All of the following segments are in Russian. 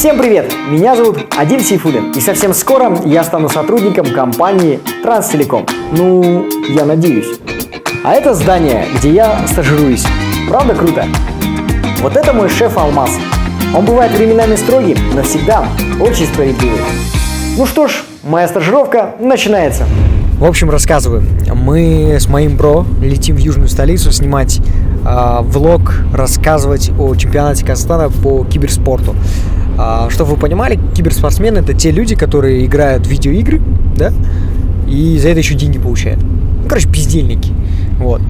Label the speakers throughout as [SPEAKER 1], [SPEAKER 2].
[SPEAKER 1] Всем привет! Меня зовут Адиль Сейфуллин, и совсем скоро я стану сотрудником компании Транстелеком. Ну, я надеюсь. А это здание, где я стажируюсь. Правда круто? Вот это мой шеф Алмаз. Он бывает временами строгий, но всегда очень справедливый. Ну что ж, моя стажировка начинается. В общем, рассказываю. Мы с моим бро летим в южную столицу снимать влог, рассказывать о чемпионате Казахстана по киберспорту. Чтобы вы понимали, киберспортсмены — это те люди, которые играют в видеоигры, да, и за это еще деньги получают. Ну, короче, бездельники. Вот.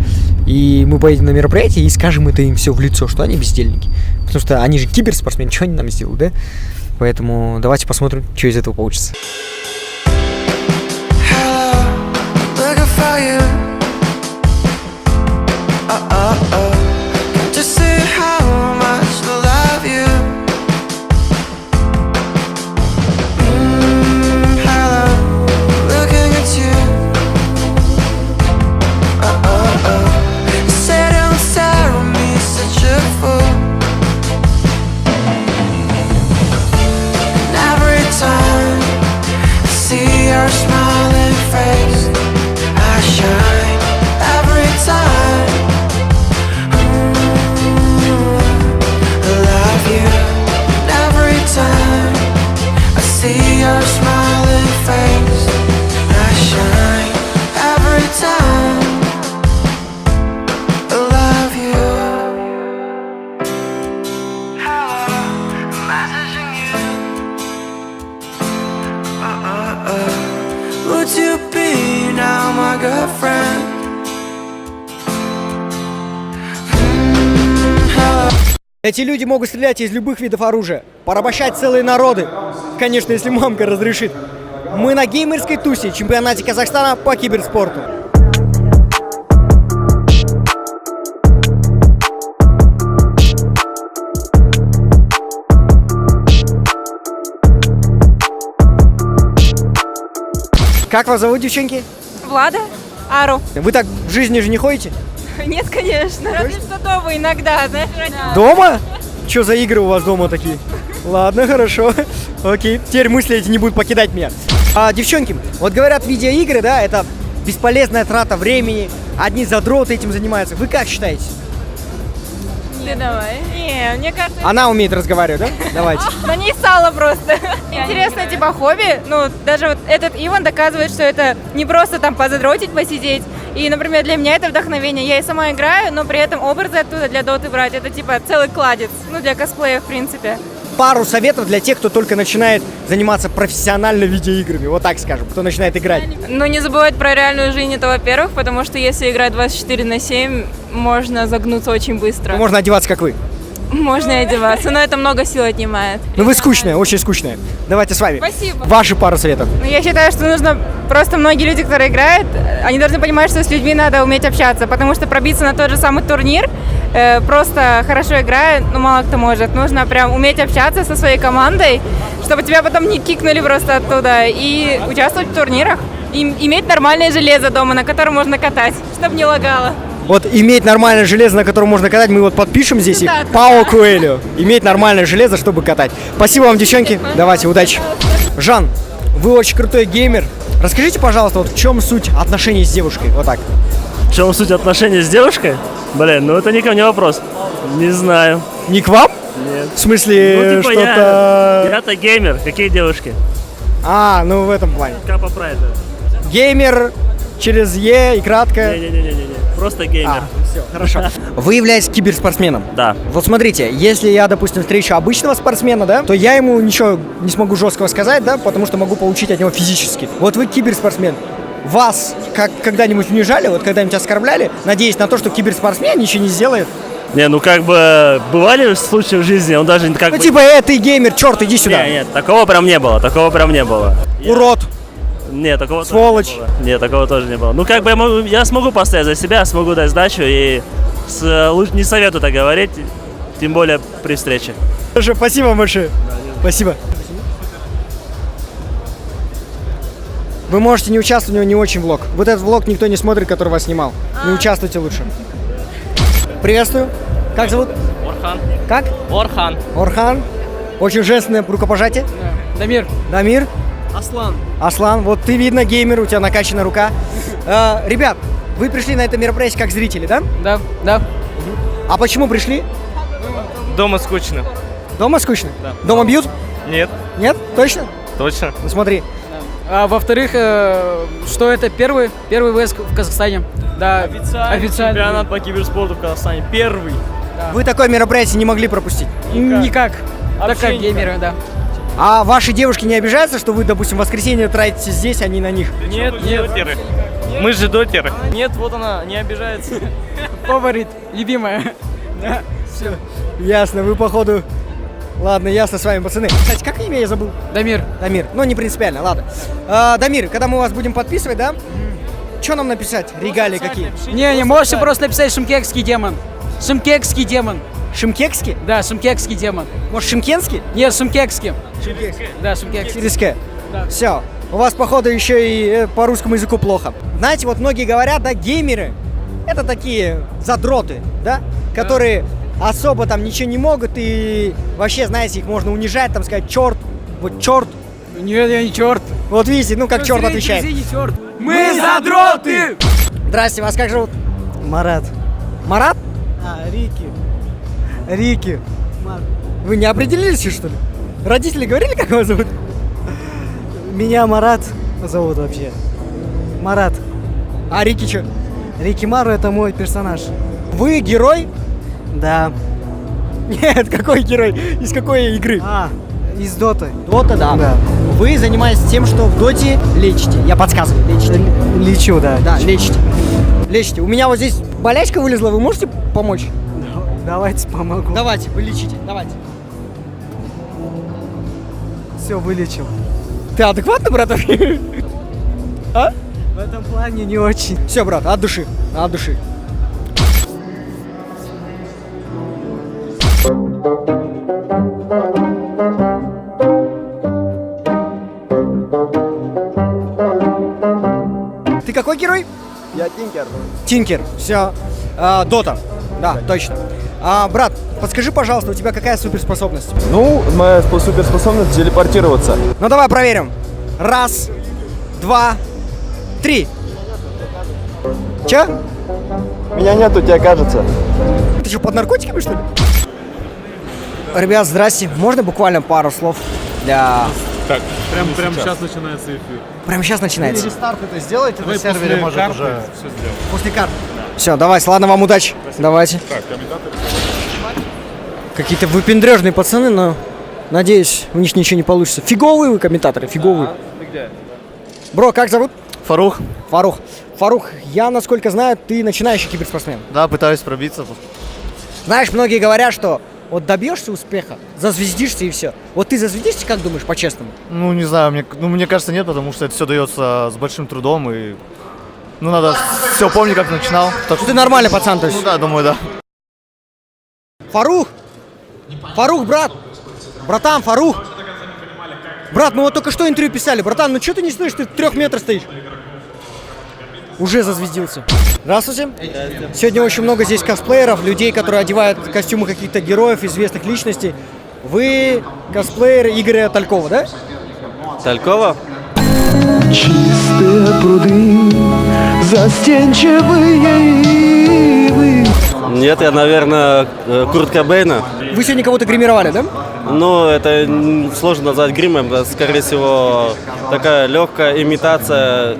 [SPEAKER 1] И мы поедем на мероприятие и скажем это им все в лицо, что они бездельники. Потому что они же киберспортсмены, что они нам сделают, да? Поэтому давайте посмотрим, что из этого получится. Эти люди могут стрелять из любых видов оружия, порабощать целые народы. Конечно, если мамка разрешит. Мы на геймерской тусе, чемпионате Казахстана по киберспорту. Как вас зовут, девчонки?
[SPEAKER 2] Влада. Ару.
[SPEAKER 1] Вы так в жизни же не ходите?
[SPEAKER 2] Нет, конечно. Разве что дома иногда, знаешь.
[SPEAKER 1] Дома? Что за игры у вас дома такие? Ладно, хорошо. Окей. Теперь мысли эти не будут покидать меня. Девчонки, вот говорят, видеоигры, да, это бесполезная трата времени. Одни задроты этим занимаются. Вы как считаете?
[SPEAKER 2] Ты давай. Не, мне кажется...
[SPEAKER 1] Она умеет разговаривать, да? Давайте.
[SPEAKER 2] На ней сало просто. Интересное типа хобби. Ну, даже вот этот ивент доказывает, что это не просто там позадротить, посидеть. И, например, для меня это вдохновение. Я и сама играю, но при этом образы оттуда для доты брать. Это типа целый кладец. Ну, для косплея, в принципе.
[SPEAKER 1] Пару советов для тех, кто только начинает заниматься профессионально видеоиграми. Вот так скажем, кто начинает играть.
[SPEAKER 2] Ну, не забывать про реальную жизнь, это во-первых, потому что если играть 24/7, можно загнуться очень быстро.
[SPEAKER 1] Можно одеваться, как вы.
[SPEAKER 2] Можно и одеваться, но это много сил отнимает.
[SPEAKER 1] Ну вы скучная, очень скучная. Давайте с вами.
[SPEAKER 2] Спасибо.
[SPEAKER 1] Ваши пару советов.
[SPEAKER 2] Ну, я считаю, что нужно просто многие люди, которые играют, они должны понимать, что с людьми надо уметь общаться, потому что пробиться на тот же самый турнир, просто хорошо играя, ну мало кто может. Нужно прям уметь общаться со своей командой, чтобы тебя потом не кикнули просто оттуда, и участвовать в турнирах. И иметь нормальное железо дома, на котором можно катать, чтобы не лагало.
[SPEAKER 1] Вот иметь нормальное железо, на котором можно катать, мы вот подпишем здесь.
[SPEAKER 2] Да,
[SPEAKER 1] Пао Куэльо. Иметь нормальное железо, чтобы катать. Спасибо вам, девчонки. Давайте, удачи. Жан, вы очень крутой геймер. Расскажите, пожалуйста, вот в чем суть отношений с девушкой? Вот так.
[SPEAKER 3] В чем суть отношений с девушкой? Блин, ну это не ко мне вопрос. Не знаю.
[SPEAKER 1] Не к вам?
[SPEAKER 3] Нет.
[SPEAKER 1] В смысле,
[SPEAKER 3] Ну, типа
[SPEAKER 1] что-то...
[SPEAKER 3] я-то геймер. Какие девушки?
[SPEAKER 1] Ну в этом плане.
[SPEAKER 3] Как поправить?
[SPEAKER 1] Геймер через Е и кратко.
[SPEAKER 3] Не-не-не-не-не. Просто геймер.
[SPEAKER 1] Все, хорошо. Вы являетесь киберспортсменом?
[SPEAKER 3] Да.
[SPEAKER 1] Вот смотрите, если я, допустим, встречу обычного спортсмена, да, то я ему ничего не смогу жесткого сказать, да, потому что могу получить от него физически. Вот вы киберспортсмен. Вас когда-нибудь унижали, вот когда-нибудь оскорбляли, надеясь на то, что киберспортсмен ничего не сделает?
[SPEAKER 3] Не, ну как бы бывали случаи в жизни, он даже как
[SPEAKER 1] Ну
[SPEAKER 3] бы...
[SPEAKER 1] типа, ты геймер, черт, иди сюда.
[SPEAKER 3] Нет, такого прям не было,
[SPEAKER 1] Урод.
[SPEAKER 3] Нет, такого
[SPEAKER 1] Сволочь.
[SPEAKER 3] тоже не было. Нет, такого тоже не было. Ну как бы я смогу постоять за себя, смогу дать сдачу и не советую так говорить, тем более при встрече.
[SPEAKER 1] Хорошо, спасибо большое. Спасибо. Вы можете не участвовать, у него не очень влог. Вот этот влог никто не смотрит, который вас снимал. Не участвуйте лучше. Приветствую. Как зовут?
[SPEAKER 4] Орхан.
[SPEAKER 1] Как?
[SPEAKER 4] Орхан.
[SPEAKER 1] Орхан. Очень женственное рукопожатие.
[SPEAKER 4] Дамир.
[SPEAKER 1] Дамир.
[SPEAKER 4] Аслан.
[SPEAKER 1] Аслан, вот ты, видно, геймер, у тебя накачана рука. Ребят, вы пришли на это мероприятие как зрители, да?
[SPEAKER 4] Да.
[SPEAKER 1] А почему пришли?
[SPEAKER 5] Дома скучно.
[SPEAKER 1] Дома скучно?
[SPEAKER 5] Да.
[SPEAKER 1] Дома бьют?
[SPEAKER 5] Нет,
[SPEAKER 1] Нет? Точно?
[SPEAKER 5] точно.
[SPEAKER 1] Ну смотри.
[SPEAKER 4] А во-вторых, что это первый ВС в Казахстане? Да, официально.
[SPEAKER 5] Чемпионат по киберспорту в Казахстане. Первый.
[SPEAKER 1] Вы такое мероприятие не могли пропустить.
[SPEAKER 4] Никак. Так
[SPEAKER 5] Вообще
[SPEAKER 4] как
[SPEAKER 5] никак.
[SPEAKER 4] геймеры, да.
[SPEAKER 1] А ваши девушки не обижаются, что вы, допустим, в воскресенье тратите здесь, а не на них?
[SPEAKER 5] Нет. Мы же дотеры. Нет, вот она, не обижается.
[SPEAKER 4] Фаворит, любимая. Да.
[SPEAKER 1] Ясно, вы походу... Ладно, ясно с вами, пацаны. Кстати, как имя я забыл?
[SPEAKER 4] Дамир.
[SPEAKER 1] Дамир. Ну, не принципиально, ладно. Дамир, когда мы вас будем подписывать, да? Что нам написать? Регалии какие?
[SPEAKER 4] Не, можете просто написать Шимкекский демон. Шимкекский демон.
[SPEAKER 1] Шимкекский?
[SPEAKER 4] Да, Шимкекский демон.
[SPEAKER 1] Может, Шимкенский?
[SPEAKER 4] Нет, Шимкекский.
[SPEAKER 1] Шимкекский.
[SPEAKER 4] Да, Шимкекский.
[SPEAKER 1] Через К.
[SPEAKER 4] Да.
[SPEAKER 1] Все. У вас, походу, еще и по русскому языку плохо. Знаете, вот многие говорят, да, геймеры — это такие задроты, да? Которые особо там ничего не могут и вообще, знаете, их можно унижать, там сказать, черт, вот черт.
[SPEAKER 4] Нет, я не черт.
[SPEAKER 1] Вот видите, ну как черт отвечает.
[SPEAKER 4] Мы задроты!
[SPEAKER 1] Здрасте, вас как зовут? Марат. Марат? Рики. Рики. Вы не определились, что ли? Родители говорили, как вас зовут?
[SPEAKER 6] Меня Марат зовут вообще. Марат.
[SPEAKER 1] А Рики что?
[SPEAKER 6] Рики Мару это мой персонаж.
[SPEAKER 1] Вы герой?
[SPEAKER 6] Да.
[SPEAKER 1] Нет, какой герой? Из какой игры?
[SPEAKER 6] Из Доты.
[SPEAKER 1] Дота, да.
[SPEAKER 6] Да.
[SPEAKER 1] Вы занимаетесь тем, что в Доте лечите. Я подсказываю, лечите.
[SPEAKER 6] Лечу, да.
[SPEAKER 1] Да, лечите. Лечите. У меня вот здесь болячка вылезла, вы можете помочь?
[SPEAKER 6] Давайте помогу.
[SPEAKER 1] Давайте, вы лечите, давайте.
[SPEAKER 6] Все, вылечил.
[SPEAKER 1] Ты адекватный, брат? А?
[SPEAKER 6] В этом плане не очень.
[SPEAKER 1] Все, брат, от души, от души. Ты какой герой?
[SPEAKER 6] Я Тинкер.
[SPEAKER 1] Тинкер, все. Дота, да, точно. Брат, подскажи, пожалуйста, у тебя какая суперспособность?
[SPEAKER 7] Ну, моя суперспособность телепортироваться.
[SPEAKER 1] Ну давай проверим. Раз, два, три. Че?
[SPEAKER 7] Меня нету, тебе кажется.
[SPEAKER 1] Ты что, под наркотиками, что ли? Ребят, здрасте. Можно буквально пару слов для...
[SPEAKER 8] Прям сейчас начинается эфир.
[SPEAKER 1] Прямо сейчас начинается.
[SPEAKER 6] Старт это сделайте на сервере, может уже.
[SPEAKER 8] все сделаем.
[SPEAKER 1] После карты. Все, давай, ладно, вам удачи. Давайте.
[SPEAKER 8] Так, комментаторы.
[SPEAKER 1] Какие-то выпендрежные пацаны, но надеюсь, у них ничего не получится. Фиговые вы комментаторы, фиговые.
[SPEAKER 8] Ты где?
[SPEAKER 1] Бро, как зовут?
[SPEAKER 7] Фарух?
[SPEAKER 1] Фарух. Фарух, я, насколько знаю, ты начинающий киберспортсмен.
[SPEAKER 7] Да, пытаюсь пробиться.
[SPEAKER 1] Знаешь, многие говорят, что вот добьешься успеха, зазвездишься и все. Вот ты зазвездишься, как думаешь, по-честному?
[SPEAKER 7] Ну, не знаю, мне кажется, нет, потому что это все дается с большим трудом и... Ну, надо все помнить, как начинал. Так что...
[SPEAKER 1] Ты нормальный пацан, то есть.
[SPEAKER 7] Ну да, думаю, да.
[SPEAKER 1] Фарух! Фарух, брат! Братан, Фарух! Брат, мы вот только что интервью писали. Братан, ну что ты не стоишь? Ты 3 метров стоишь. Уже зазвездился. Здравствуйте. Сегодня очень много здесь косплееров, людей, которые одевают костюмы каких-то героев, известных личностей. Вы косплеер Игоря Талькова, да?
[SPEAKER 9] Талькова?
[SPEAKER 6] Чистые пруды, застенчивые ивы.
[SPEAKER 9] Нет, я, наверное, Курт Кобейна.
[SPEAKER 1] Вы сегодня кого-то гримировали, да?
[SPEAKER 9] Но это сложно назвать гримом, это, скорее всего, такая легкая имитация.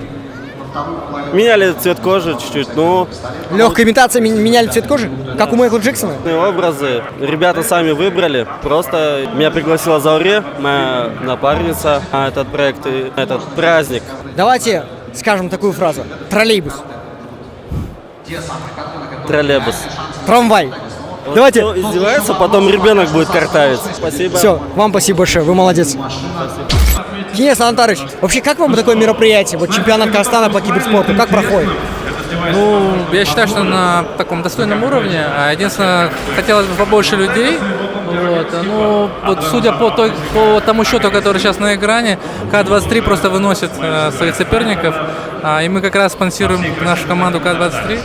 [SPEAKER 9] Меняли цвет кожи чуть-чуть, ну...
[SPEAKER 1] Легкая имитация, меняли цвет кожи? Как у Майкла Джексона?
[SPEAKER 9] Образы ребята сами выбрали. Просто меня пригласила Зауре, моя напарница, на этот проект, и этот праздник.
[SPEAKER 1] Давайте скажем такую фразу. Троллейбус.
[SPEAKER 9] Троллейбус.
[SPEAKER 1] Трамвай. Давайте.
[SPEAKER 9] Кто издевается, потом ребенок будет картавить. Спасибо.
[SPEAKER 1] Все, вам спасибо большое, вы молодец. Денис Анатольевич, вообще как вам такое мероприятие? Вот чемпионат Казахстана по киберспорту, как проходит?
[SPEAKER 10] Ну, я считаю, что на таком достойном уровне. Единственное, хотелось бы побольше людей. Вот. Ну, вот судя по тому счету, который сейчас на экране, К-23 просто выносит своих соперников. И мы как раз спонсируем нашу команду К-23.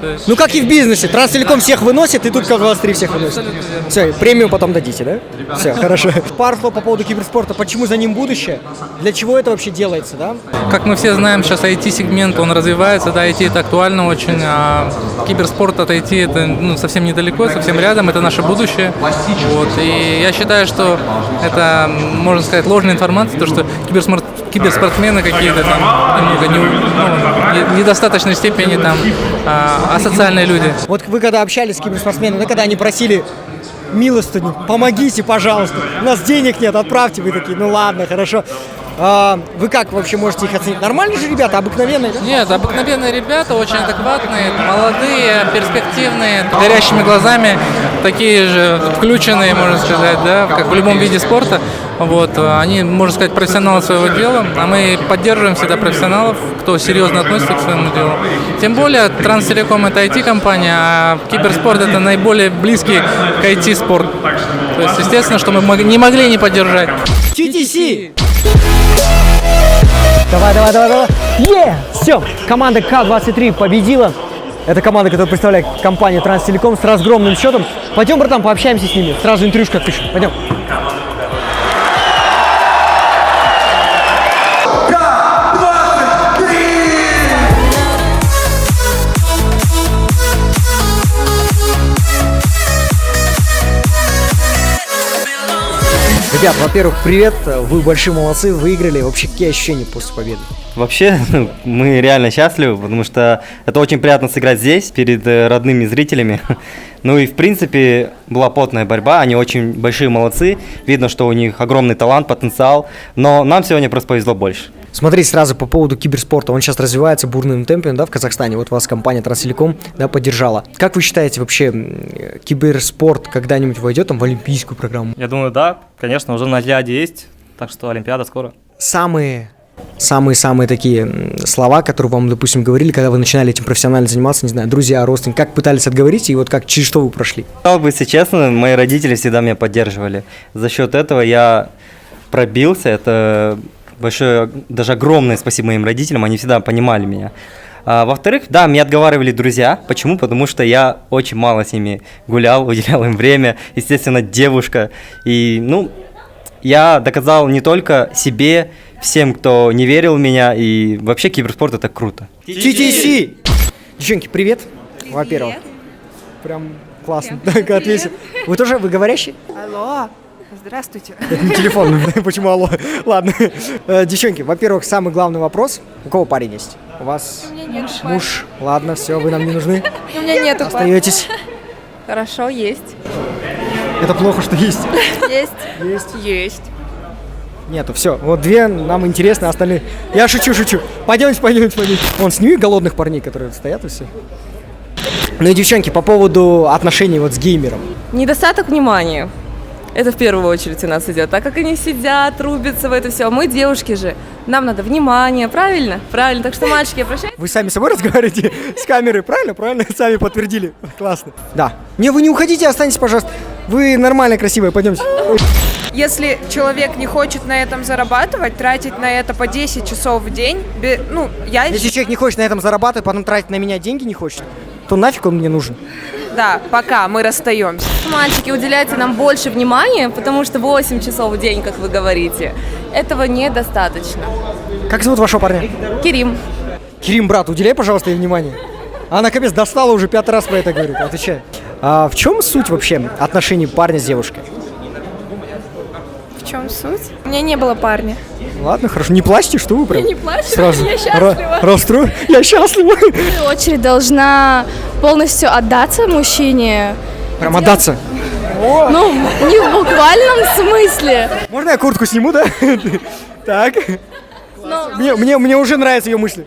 [SPEAKER 10] То есть,
[SPEAKER 1] Ну, как и в бизнесе. Транстелеком всех выносит, и тут как раз 3 всех выносит. Все, премию потом дадите, да? Все, хорошо. Пару слов по поводу киберспорта. Почему за ним будущее? Для чего это вообще делается, да?
[SPEAKER 10] как мы все знаем, сейчас IT-сегмент, он развивается, да, IT это актуально очень, а киберспорт от IT это совсем недалеко, совсем рядом, это наше будущее. Вот. И я считаю, что это, можно сказать, ложная информация, то, что киберспортсмены какие-то там немного в недостаточной степени там асоциальные люди.
[SPEAKER 1] Вот вы когда общались с киберспортсменами, да, когда они просили милостыню, помогите, пожалуйста, у нас денег нет, отправьте, вы такие, ну ладно, хорошо. Вы как вообще можете их оценить? Нормальные же ребята, обыкновенные, да?
[SPEAKER 10] Нет, обыкновенные ребята, очень адекватные, молодые, перспективные, горящими глазами, такие же включенные, можно сказать, да, как в любом виде спорта. Вот, они, можно сказать, профессионалы своего дела, а мы поддерживаем всегда профессионалов, кто серьезно относится к своему делу. Тем более, Транстелеком это IT-компания, а киберспорт это наиболее близкий к IT-спорт. То есть, естественно, что мы не могли не поддержать.
[SPEAKER 1] TTC! Давай. Все, команда К-23 победила. Это команда, которая представляет компанию Транстелеком с разгромным счетом. Пойдем, братан, пообщаемся с ними. Сразу интрижку отпишу. Пойдем. Ребят, во-первых, привет, вы большие молодцы, выиграли. Вообще, какие ощущения после победы?
[SPEAKER 11] Вообще, мы реально счастливы, потому что это очень приятно сыграть здесь, перед родными зрителями. Ну и, в принципе, была плотная борьба, они очень большие молодцы, видно, что у них огромный талант, потенциал, но нам сегодня просто повезло больше.
[SPEAKER 1] Смотри, сразу по поводу киберспорта. Он сейчас развивается бурным темпом, да, в Казахстане. Вот вас компания Транстелеком, да, поддержала. Как вы считаете, вообще киберспорт когда-нибудь войдет там в олимпийскую программу?
[SPEAKER 5] Я думаю, да, конечно, уже на взгляде есть, так что Олимпиада скоро.
[SPEAKER 1] Самые такие слова, которые вам, допустим, говорили, когда вы начинали этим профессионально заниматься, не знаю, друзья, родственники, как пытались отговорить, и вот как, через что вы прошли?
[SPEAKER 11] Сказал бы, если честно, мои родители всегда меня поддерживали. За счет этого я пробился, это большое, даже огромное спасибо моим родителям, они всегда понимали меня. Во-вторых, да, меня отговаривали друзья. Почему? Потому что я очень мало с ними гулял, уделял им время. Естественно, девушка. И, я доказал не только себе, всем, кто не верил в меня. И вообще киберспорт это круто.
[SPEAKER 1] TTC! Девчонки, привет. Во-первых. Прям классно. Так, ответил. Вы говорящие?
[SPEAKER 2] Алло, здравствуйте.
[SPEAKER 1] Это не телефон, почему алло? Ладно. Девчонки, во-первых, самый главный вопрос. У кого парень есть? У вас муж? Ладно, все, вы нам не нужны.
[SPEAKER 2] У меня нету.
[SPEAKER 1] Остаетесь.
[SPEAKER 2] Хорошо, есть.
[SPEAKER 1] Это плохо, что есть.
[SPEAKER 2] Есть.
[SPEAKER 1] Нету, все. Вот 2 нам интересны, а остальные... Я шучу. Пойдемте. Вон, сними голодных парней, которые стоят и все. Ну и, девчонки, по поводу отношений вот с геймером.
[SPEAKER 12] Недостаток внимания. Это в первую очередь у нас идет. Так как они сидят, рубятся в это все. А мы, девушки же, нам надо внимание, правильно? Правильно. Так что, мальчики, обращайтесь.
[SPEAKER 1] Вы сами с собой разговариваете с камерой, правильно? Правильно, сами подтвердили. Классно. Да. Не, вы не уходите, останьтесь, пожалуйста. Вы нормально, красивые, пойдемте.
[SPEAKER 2] Если человек не хочет на этом зарабатывать, тратить на это по 10 часов в день,
[SPEAKER 1] Если человек не хочет на этом зарабатывать, потом тратить на меня деньги не хочет, то нафиг он мне нужен?
[SPEAKER 2] Да, пока мы расстаемся.
[SPEAKER 12] Мальчики, уделяйте нам больше внимания, потому что 8 часов в день, как вы говорите, этого недостаточно.
[SPEAKER 1] Как зовут вашего парня?
[SPEAKER 12] Керим.
[SPEAKER 1] Керим, брат, уделяй, пожалуйста, ей внимание. Она, капец, достала уже 5-й раз про это говорит. Отвечай. А в чем суть вообще отношений парня с девушкой?
[SPEAKER 2] В чем суть? У меня не было парня.
[SPEAKER 1] Ладно, хорошо. Не плачьте, что вы прям?
[SPEAKER 12] Я не плачу,
[SPEAKER 1] Сразу
[SPEAKER 12] я счастлива.
[SPEAKER 1] Расстрою. Я счастлива.
[SPEAKER 12] В первую очередь должна полностью отдаться мужчине.
[SPEAKER 1] Прям отдаться?
[SPEAKER 12] Ну, не в буквальном смысле.
[SPEAKER 1] Можно я куртку сниму, да? Так. Мне уже нравятся ее мысли.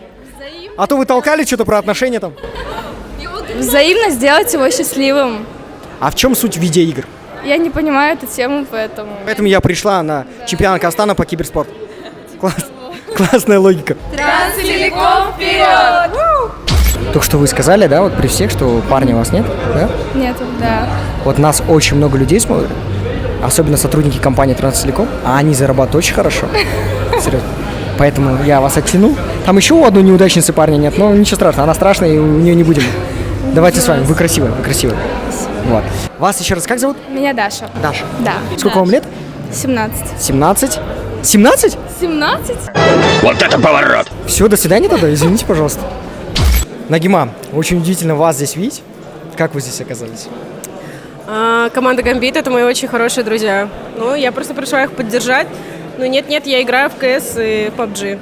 [SPEAKER 1] А то вы толкали что-то про отношения там.
[SPEAKER 12] Взаимно сделать его счастливым.
[SPEAKER 1] А в чем суть видеоигр?
[SPEAKER 12] Я не понимаю эту тему, поэтому...
[SPEAKER 1] Поэтому я пришла на чемпионат Казахстана по киберспорту. Классная логика.
[SPEAKER 12] Транстелеком вперед!
[SPEAKER 1] Только что вы сказали, да, вот при всех, что парня у вас нет, да?
[SPEAKER 12] Нет, да.
[SPEAKER 1] Вот нас очень много людей смотрят, особенно сотрудники компании Транстелеком, а они зарабатывают очень хорошо. Серьезно. Поэтому я вас оттяну. Там еще у одной неудачницы парня нет, но ничего страшного, она страшная, и у нее не будем Давайте с вами. Вы красивая, вы красивая. Вот. Вас еще раз как зовут?
[SPEAKER 2] Меня Даша.
[SPEAKER 1] Даша.
[SPEAKER 2] Да.
[SPEAKER 1] Сколько вам лет?
[SPEAKER 2] 17.
[SPEAKER 1] 17. 17?
[SPEAKER 2] 17?
[SPEAKER 1] Все, до свидания тогда, извините, пожалуйста. Нагима, очень удивительно вас здесь видеть. Как вы здесь оказались?
[SPEAKER 12] Команда Гамбит — это мои очень хорошие друзья. Ну, я просто пришла их поддержать. Ну, нет-нет, я играю в КС и в PUBG.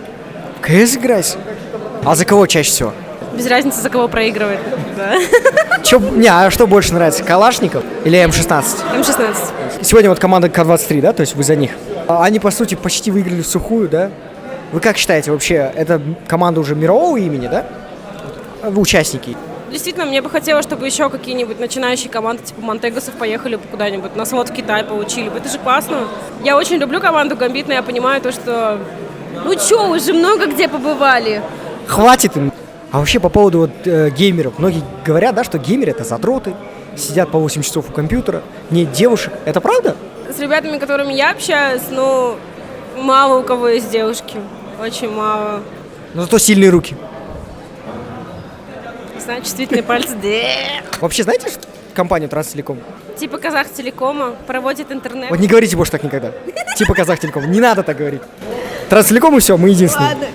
[SPEAKER 1] В КС играете? А за кого чаще всего?
[SPEAKER 12] Без разницы, за кого проигрывает. Да.
[SPEAKER 1] А что больше нравится, Калашников или М16?
[SPEAKER 12] М16.
[SPEAKER 1] Сегодня вот команда К-23, да, то есть вы за них. Они, по сути, почти выиграли в сухую, да? Вы как считаете вообще, это команда уже мирового имени, да? Вы участники.
[SPEAKER 12] Действительно, мне бы хотелось, чтобы еще какие-нибудь начинающие команды типа Монтегасов поехали бы куда-нибудь на свод в Китай, поучили бы. Это же классно. Я очень люблю команду Гамбит, но я понимаю то, что... Ну чё, уже много где побывали.
[SPEAKER 1] Хватит им. А вообще по поводу вот геймеров. Многие говорят, да, что геймеры это задроты, сидят по 8 часов у компьютера, нет девушек. Это правда?
[SPEAKER 12] С ребятами, которыми я общаюсь, ну, мало у кого есть девушки. Очень мало.
[SPEAKER 1] Но зато сильные руки.
[SPEAKER 12] Знаю, чувствительные пальцы.
[SPEAKER 1] Вообще, знаете компанию Транстелеком?
[SPEAKER 12] Типа Казахтелекома проводит интернет.
[SPEAKER 1] Вот не говорите больше так никогда. Типа Казахтелеком. Не надо так говорить. Транстелеком и все, мы единственные.
[SPEAKER 12] Ладно,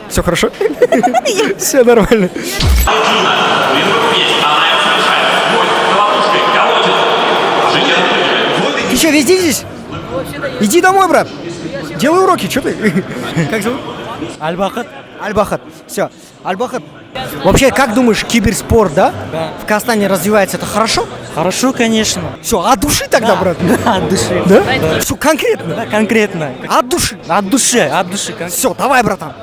[SPEAKER 1] Все хорошо? Все нормально. Ты что, везде здесь? Иди домой, брат. Делай уроки, что ты? Как зовут?
[SPEAKER 4] Альбахат.
[SPEAKER 1] Альбахат. Все. Альбахат. Вообще, как думаешь, киберспорт, да?
[SPEAKER 4] Да.
[SPEAKER 1] В Казахстане развивается, это хорошо?
[SPEAKER 4] Хорошо, конечно.
[SPEAKER 1] Все, от души тогда, брат?
[SPEAKER 4] От души.
[SPEAKER 1] Да? Все, конкретно?
[SPEAKER 4] Да, конкретно.
[SPEAKER 1] От души?
[SPEAKER 4] От души.
[SPEAKER 1] Все, давай, братан.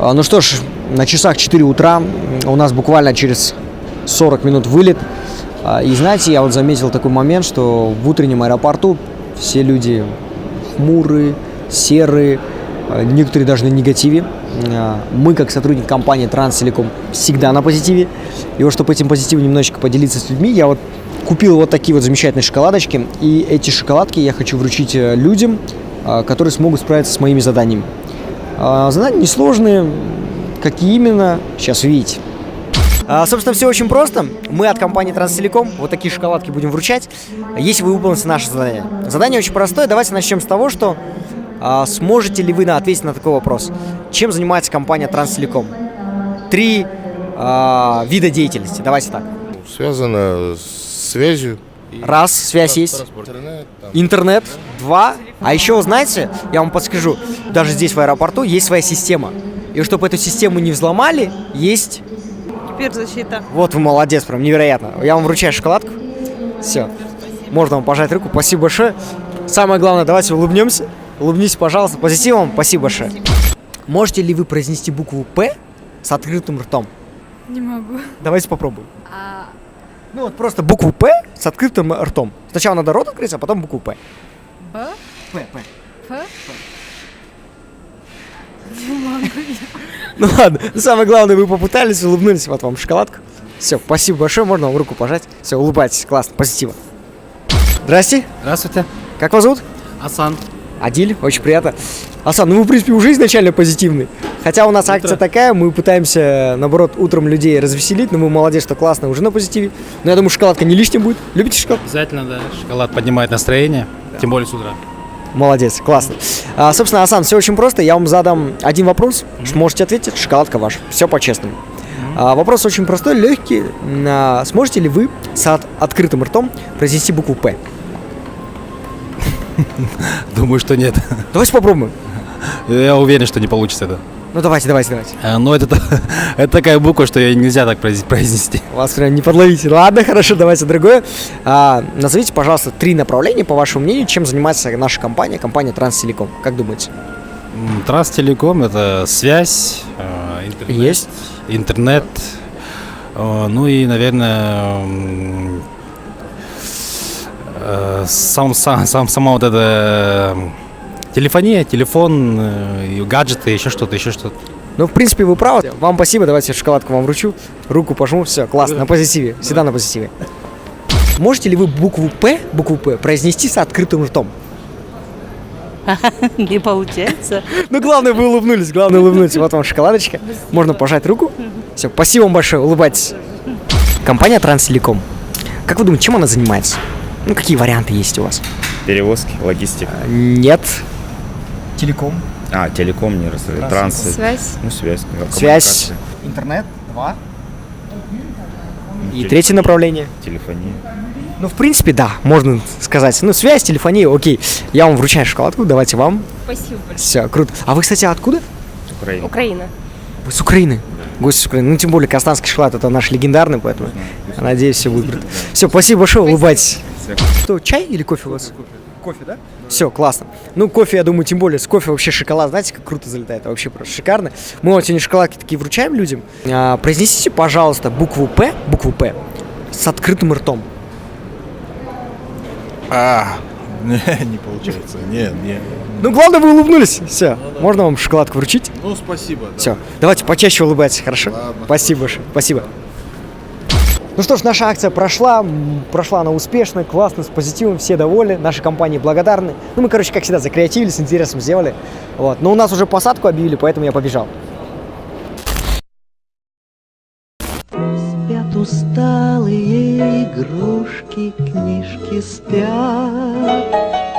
[SPEAKER 1] Ну что ж, на часах 4 утра, у нас буквально через 40 минут вылет. И знаете, я вот заметил такой момент, что в утреннем аэропорту все люди хмурые, серые, некоторые даже на негативе. Мы, как сотрудник компании Транстелеком, всегда на позитиве. И вот чтобы этим позитивом немножечко поделиться с людьми, я вот купил вот такие вот замечательные шоколадочки. И эти шоколадки я хочу вручить людям, которые смогут справиться с моими заданиями. Задания несложные. Какие именно, сейчас увидите. Собственно, все очень просто. Мы от компании Транстелеком вот такие шоколадки будем вручать, если вы выполните наше задание. Задание очень простое. Давайте начнем с того, что сможете ли вы ответить на такой вопрос. Чем занимается компания Транстелеком? 3 вида деятельности. Давайте так.
[SPEAKER 8] Связано с связью.
[SPEAKER 1] Раз, связь есть.
[SPEAKER 8] Интернет.
[SPEAKER 1] Интернет. 2. А еще, знаете, я вам подскажу, даже здесь в аэропорту есть своя система. И чтобы эту систему не взломали, есть...
[SPEAKER 12] Киберзащита.
[SPEAKER 1] Вот вы молодец, прям невероятно. Я вам вручаю шоколадку. Все. Можно вам пожать руку. Спасибо большое. Самое главное, давайте улыбнемся. Улыбнитесь, пожалуйста. Позитивом. Спасибо большое. Можете ли вы произнести букву «П» с открытым ртом?
[SPEAKER 2] Не могу.
[SPEAKER 1] Давайте попробуем. Ну вот просто букву «П» с открытым ртом. Сначала надо рот открыть, а потом букву «П».
[SPEAKER 2] Б?
[SPEAKER 1] П.
[SPEAKER 2] П? Не могу.
[SPEAKER 1] Ну ладно, самое главное, вы попытались, улыбнулись, вот вам шоколадка. Все, спасибо большое, можно вам руку пожать. Все, улыбайтесь, классно, позитивно. Здрасте.
[SPEAKER 4] Здравствуйте.
[SPEAKER 1] Как вас зовут?
[SPEAKER 4] Асан.
[SPEAKER 1] Адиль, очень приятно. Асан, ну вы, в принципе, уже изначально позитивный. Хотя у нас акция такая, мы пытаемся, наоборот, утром людей развеселить, но мы молодец, что классно, уже на позитиве. Но я думаю, шоколадка не лишним будет. Любите шоколад?
[SPEAKER 4] Обязательно, да. Шоколад поднимает настроение, тем более с утра.
[SPEAKER 1] Молодец, классно. Собственно, Асан, все очень просто. Я вам задам один вопрос, можете ответить, шоколадка ваша. Все по-честному. Вопрос очень простой, легкий. Сможете ли вы с открытым ртом произнести букву «П»?
[SPEAKER 4] Думаю, что нет.
[SPEAKER 1] Давайте попробуем.
[SPEAKER 4] Я уверен, что не получится это.
[SPEAKER 1] Ну давайте.
[SPEAKER 4] Но это такая буква, что ее нельзя так произнести.
[SPEAKER 1] Вас прям не подловите. Ладно, хорошо, давайте другое. Назовите, пожалуйста, 3 направления, по вашему мнению, чем занимается наша компания Транстелеком. Как думаете?
[SPEAKER 4] Транстелеком — это связь, интернет.
[SPEAKER 1] Есть.
[SPEAKER 4] Интернет. Ну и, наверное, сама вот эта телефония, телефон, гаджеты, еще что-то.
[SPEAKER 1] Ну, в принципе, вы правы. Вам спасибо, давайте шоколадку вам вручу. Руку пожму, все, классно, на позитиве, всегда на позитиве. Можете ли вы букву П произнести с открытым ртом?
[SPEAKER 13] Не получается.
[SPEAKER 1] Ну, главное, вы улыбнулись, Вот вам шоколадочка. Можно пожать руку. Все, спасибо вам большое, улыбайтесь. Компания Транстелеком. Как вы думаете, чем она занимается? Ну, какие варианты есть у вас?
[SPEAKER 14] Перевозки, логистика.
[SPEAKER 1] Нет. Телеком.
[SPEAKER 14] Телеком не транс.
[SPEAKER 2] Связь.
[SPEAKER 14] Ну, связь.
[SPEAKER 1] Связь.
[SPEAKER 6] Интернет, 2.
[SPEAKER 1] И третье направление.
[SPEAKER 14] Телефония.
[SPEAKER 1] Ну, в принципе, да, можно сказать. Ну, связь, телефония, окей. Я вам вручаю шоколадку, давайте вам.
[SPEAKER 2] Спасибо большое.
[SPEAKER 1] Все, круто. А вы, кстати, откуда?
[SPEAKER 14] Украина.
[SPEAKER 2] Украина.
[SPEAKER 1] Вы с Украины. Гости с Украины. Ну, тем более, казахстанский шоколад, это наш легендарный, поэтому, надеюсь, все будет круто. Все, спасибо большое, улыбайтесь. Что, чай или кофе у вас? Кофе, да? Все, классно. Ну, кофе, я думаю, тем более, с кофе вообще шоколад, знаете, как круто залетает, вообще просто шикарно. Мы вот сегодня шоколадки такие вручаем людям. Произнесите, пожалуйста, букву П с открытым ртом.
[SPEAKER 6] Не получается. Нет.
[SPEAKER 1] Ну, главное, вы улыбнулись. Все, можно вам шоколадку вручить?
[SPEAKER 6] Ну, спасибо.
[SPEAKER 1] Все, давайте почаще улыбайтесь, хорошо? Ладно. Спасибо большое, спасибо. Ну что ж, наша акция прошла она успешно, классно, с позитивом, все довольны, нашей компании благодарны. Ну, мы, короче, как всегда, закреативили, с интересом сделали. Вот. Но у нас уже посадку объявили, поэтому я побежал.
[SPEAKER 6] Спят усталые игрушки, книжки спят.